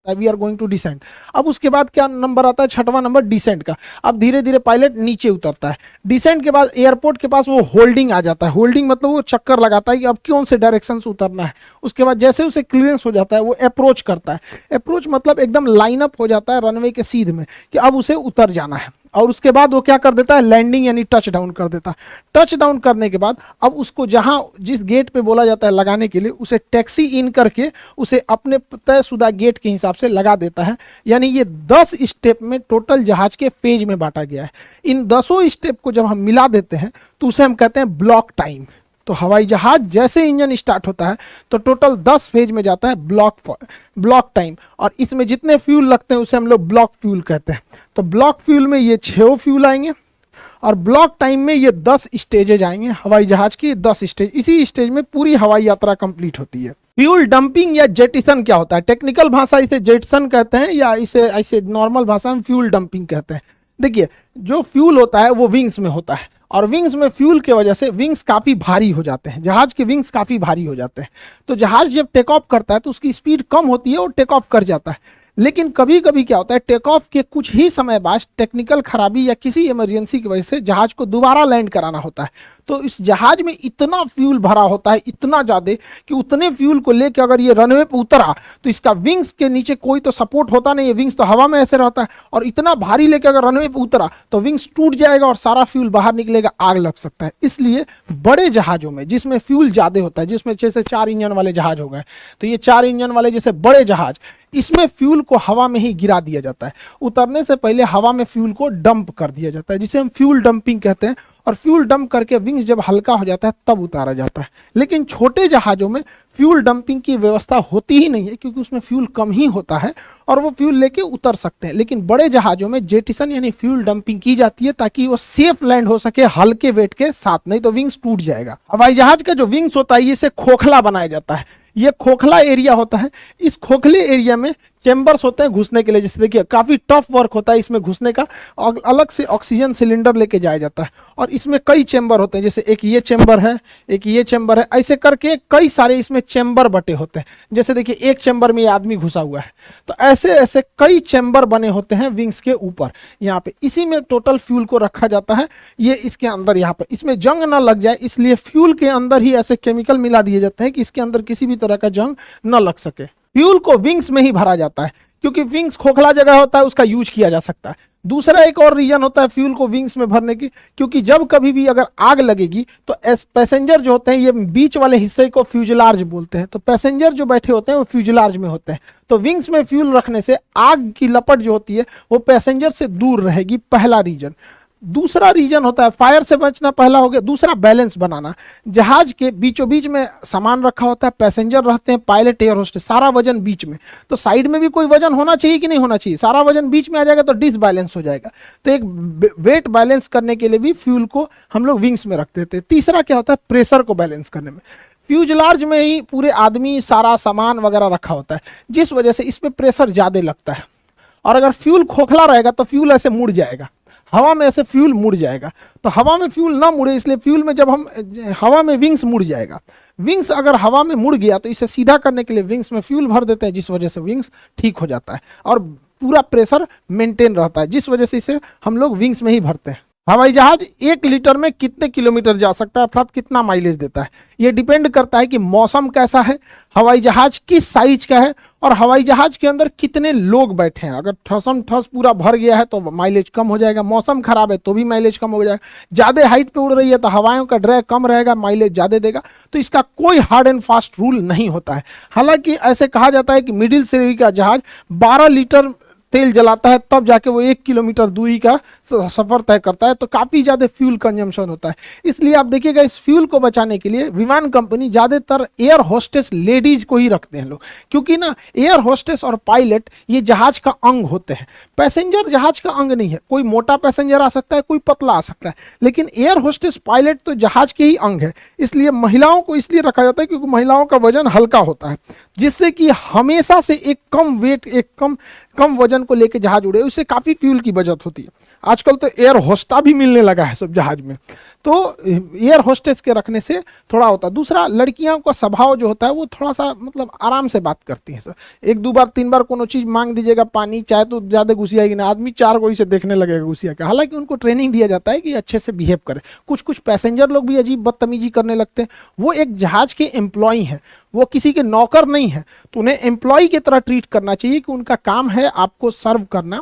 We are going to descend. अब उसके बाद क्या नंबर आता है, छठवां नंबर डिसेंट का। अब धीरे धीरे पायलट नीचे उतरता है। डिसेंट के बाद एयरपोर्ट के पास वो होल्डिंग आ जाता है। होल्डिंग मतलब वो चक्कर लगाता है कि अब कौन से डायरेक्शन से उतरना है। उसके बाद जैसे उसे क्लियरेंस हो जाता है वो अप्रोच करता है। अप्रोच मतलब एकदम लाइनअप हो जाता है रनवे के सीध में कि अब उसे उतर जाना है। और उसके बाद वो क्या कर देता है, लैंडिंग यानी टच डाउन कर देता है। टच डाउन करने के बाद अब उसको जहां जिस गेट पे बोला जाता है लगाने के लिए, उसे टैक्सी इन करके उसे अपने तयशुदा गेट के हिसाब से लगा देता है। यानी ये 10 स्टेप में टोटल जहाज के फेज में बांटा गया है। इन 10 स्टेप को जब हम मिला देते हैं तो उसे हम कहते हैं ब्लॉक टाइम। तो हवाई जहाज जैसे इंजन स्टार्ट होता है तो टोटल 10 फेज में जाता है ब्लॉक टाइम। और इसमें जितने फ्यूल लगते हैं उसे हम लोग ब्लॉक फ्यूल कहते हैं। तो ब्लॉक फ्यूल में ये 6 फ्यूल आएंगे और ब्लॉक टाइम में ये 10 स्टेजेज आएंगे। हवाई जहाज की 10 स्टेज, इसी स्टेज में पूरी हवाई यात्रा कंप्लीट होती है। फ्यूल डंपिंग या जेटिसन क्या होता है, टेक्निकल भाषा इसे जेटिसन कहते हैं या इसे ऐसे नॉर्मल भाषा में फ्यूल डंपिंग कहते हैं। देखिए जो फ्यूल होता है वो विंग्स में होता है और विंग्स में फ्यूल के वजह से विंग्स काफ़ी भारी हो जाते हैं। जहाज के विंग्स काफ़ी भारी हो जाते हैं। तो जहाज जब टेक ऑफ करता है तो उसकी स्पीड कम होती है और टेक ऑफ कर जाता है। लेकिन कभी कभी क्या होता है, टेक ऑफ के कुछ ही समय बाद टेक्निकल खराबी या किसी इमरजेंसी की वजह से जहाज को दोबारा लैंड कराना होता है। तो इस जहाज में इतना फ्यूल भरा होता है, इतना ज़्यादा कि उतने फ्यूल को लेकर अगर ये रनवे पे उतरा तो इसका विंग्स के नीचे कोई तो सपोर्ट होता नहीं है, विंग्स तो हवा में ऐसे रहता है। और इतना भारी लेकर अगर रनवे पे उतरा तो विंग्स टूट जाएगा और सारा फ्यूल बाहर निकलेगा, आग लग सकता है। इसलिए बड़े जहाज़ों में जिसमें फ्यूल ज़्यादा होता है, जिसमें जैसे 4 इंजन वाले जहाज हो गए, तो ये 4 इंजन वाले जैसे बड़े जहाज, इसमें फ्यूल को हवा में ही गिरा दिया जाता है। उतरने से पहले हवा में फ्यूल को डंप कर दिया जाता है, जिसे हम फ्यूल डंपिंग कहते हैं। और फ्यूल डंप करके विंग्स जब हल्का हो जाता है तब उतारा जाता है। लेकिन छोटे जहाज़ों में फ्यूल डंपिंग की व्यवस्था होती ही नहीं है, क्योंकि उसमें फ्यूल कम ही होता है और वो फ्यूल लेके उतर सकते हैं। लेकिन बड़े जहाज़ों में जेटिसन यानी फ्यूल डंपिंग की जाती है ताकि वो सेफ लैंड हो सके हल्के वेट के साथ, नहीं तो विंग्स टूट जाएगा। हवाई जहाज का जो विंग्स होता है इसे खोखला बनाया जाता है। ये खोखला एरिया होता है। इस खोखले एरिया में चेंबर्स होते हैं घुसने के लिए। जैसे देखिए काफ़ी टफ वर्क होता है इसमें घुसने का, और अलग से ऑक्सीजन सिलेंडर लेके जाया जाता है। और इसमें कई चेंबर होते हैं, जैसे एक ये चेंबर है, एक ये चेंबर है, ऐसे करके कई सारे इसमें चेंबर बटे होते हैं। जैसे देखिए एक चेंबर में ये आदमी घुसा हुआ है, तो ऐसे ऐसे कई चेंबर बने होते हैं विंग्स के ऊपर। यहाँ पे इसी में टोटल फ्यूल को रखा जाता है। ये इसके अंदर यहाँ पे इसमें जंग ना लग जाए इसलिए फ्यूल के अंदर ही ऐसे केमिकल मिला दिए जाते हैं कि इसके अंदर किसी भी तरह का जंग न लग सके। फ्यूल को विंग्स में ही भरा जाता है क्योंकि विंग्स खोखला जगह होता है, उसका यूज किया जा सकता है। दूसरा एक और रीजन होता है फ्यूल को विंग्स में भरने की, क्योंकि जब कभी भी अगर आग लगेगी तो पैसेंजर जो होते हैं, ये बीच वाले हिस्से को फ्यूजलार्ज बोलते हैं, तो पैसेंजर जो बैठे होते हैं वो फ्यूजलार्ज में होते हैं। तो विंग्स में फ्यूल रखने से आग की लपट जो होती है वो पैसेंजर से दूर रहेगी, पहला रीजन। दूसरा रीजन होता है फायर से बचना, पहला हो गया। दूसरा बैलेंस बनाना। जहाज के बीचों बीच में सामान रखा होता है, पैसेंजर रहते हैं, पायलट, एयर होस्टेस, सारा वजन बीच में। तो साइड में भी कोई वजन होना चाहिए कि नहीं होना चाहिए? सारा वजन बीच में आ जाएगा तो डिसबैलेंस हो जाएगा। तो एक वेट बैलेंस करने के लिए भी फ्यूल को हम लोग विंग्स में रखते थे। तीसरा क्या होता है, प्रेशर को बैलेंस करने में। फ्यूजलार्ज में ही पूरे आदमी, सारा सामान वगैरह रखा होता है, जिस वजह से इस पर प्रेशर ज़्यादा लगता है। और अगर फ्यूल खोखला रहेगा तो फ्यूल ऐसे मुड़ जाएगा, हवा में ऐसे फ्यूल मुड़ जाएगा। तो हवा में फ्यूल ना मुड़े इसलिए फ्यूल में जब हम हवा में विंग्स मुड़ जाएगा। विंग्स अगर हवा में मुड़ गया तो इसे सीधा करने के लिए विंग्स में फ्यूल भर देते हैं, जिस वजह से विंग्स ठीक हो जाता है और पूरा प्रेशर मेंटेन रहता है, जिस वजह से इसे हम लोग विंग्स में ही भरते हैं। हवाई जहाज 1 लीटर में कितने किलोमीटर जा सकता है, अर्थात कितना माइलेज देता है, ये डिपेंड करता है कि मौसम कैसा है, हवाई जहाज किस साइज का है और हवाई जहाज के अंदर कितने लोग बैठे हैं। अगर ठसम ठस पूरा भर गया है तो माइलेज कम हो जाएगा, मौसम खराब है तो भी माइलेज कम हो जाएगा, ज़्यादा हाइट पे उड़ रही है तो हवाओं का ड्रैग कम रहेगा, माइलेज ज़्यादा देगा। तो इसका कोई हार्ड एंड फास्ट रूल नहीं होता है। हालांकि ऐसे कहा जाता है कि मिडिल श्रेणी का जहाज 12 लीटर तेल जलाता है तब जाके वो 1 किलोमीटर दूरी का सफर तय करता है, तो काफ़ी ज़्यादा फ्यूल कंजम्पशन होता है। इसलिए आप देखिएगा इस फ्यूल को बचाने के लिए विमान कंपनी ज़्यादातर एयर होस्टेस लेडीज को ही रखते हैं लोग, क्योंकि ना एयर होस्टेस और पायलट ये जहाज का अंग होते हैं। पैसेंजर जहाज का अंग नहीं है, कोई मोटा पैसेंजर आ सकता है, कोई पतला आ सकता है, लेकिन एयर होस्टेस पायलट तो जहाज के ही अंग है। इसलिए महिलाओं को इसलिए रखा जाता है क्योंकि महिलाओं का वजन हल्का होता है, जिससे कि हमेशा से एक कम वेट, एक कम वजन को लेकर जहाज उड़े, उससे काफ़ी फ्यूल की बचत होती है। आजकल तो एयर होस्टा भी मिलने लगा है सब जहाज में। तो एयर होस्टेस के रखने से थोड़ा होता है। दूसरा, लड़कियों का स्वभाव जो होता है वो थोड़ा सा मतलब आराम से बात करती हैं सर। एक दो बार तीन बार कोनो चीज मांग दीजिएगा, पानी चाहे, तो ज्यादा घुसियाएगी ना, आदमी चार कोई से देखने लगेगा घुसिया के। हालांकि उनको ट्रेनिंग दिया जाता है कि अच्छे से बिहेव करे। कुछ कुछ पैसेंजर लोग भी अजीब बदतमीजी करने लगते हैं। वो एक जहाज के एम्प्लॉय हैं, वो किसी के नौकर नहीं है, तो उन्हें एम्प्लॉय की तरह ट्रीट करना चाहिए कि उनका काम है आपको सर्व करना,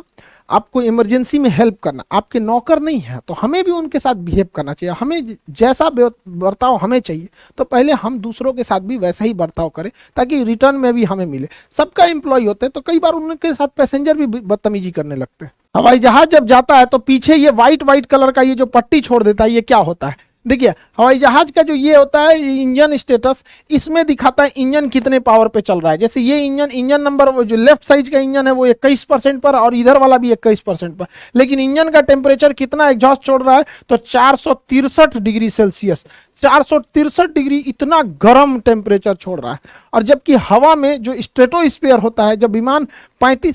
आपको इमरजेंसी में हेल्प करना, आपके नौकर नहीं है। तो हमें भी उनके साथ बिहेव करना चाहिए। हमें जैसा बर्ताव हमें चाहिए, तो पहले हम दूसरों के साथ भी वैसा ही बर्ताव करें, ताकि रिटर्न में भी हमें मिले। सबका एम्प्लॉय होते हैं, तो कई बार उनके साथ पैसेंजर भी बदतमीजी करने लगते हैं। हवाई जहाज जब जाता है तो पीछे ये व्हाइट व्हाइट कलर का ये जो पट्टी छोड़ देता है, ये क्या होता है? देखिए, हवाई जहाज का जो ये होता है इंजन स्टेटस, इसमें दिखाता है इंजन कितने पावर पे चल रहा है। जैसे ये इंजन नंबर, वो जो लेफ्ट साइड का इंजन है वो 21% पर, और इधर वाला भी 21% पर। लेकिन इंजन का टेम्परेचर कितना एग्जॉस्ट छोड़ रहा है? तो 463 डिग्री सेल्सियस, 463 डिग्री, इतना गर्म टेम्परेचर छोड़ रहा है। और जबकि हवा में जो स्ट्रेटोस्फीयर होता है, जब विमान 35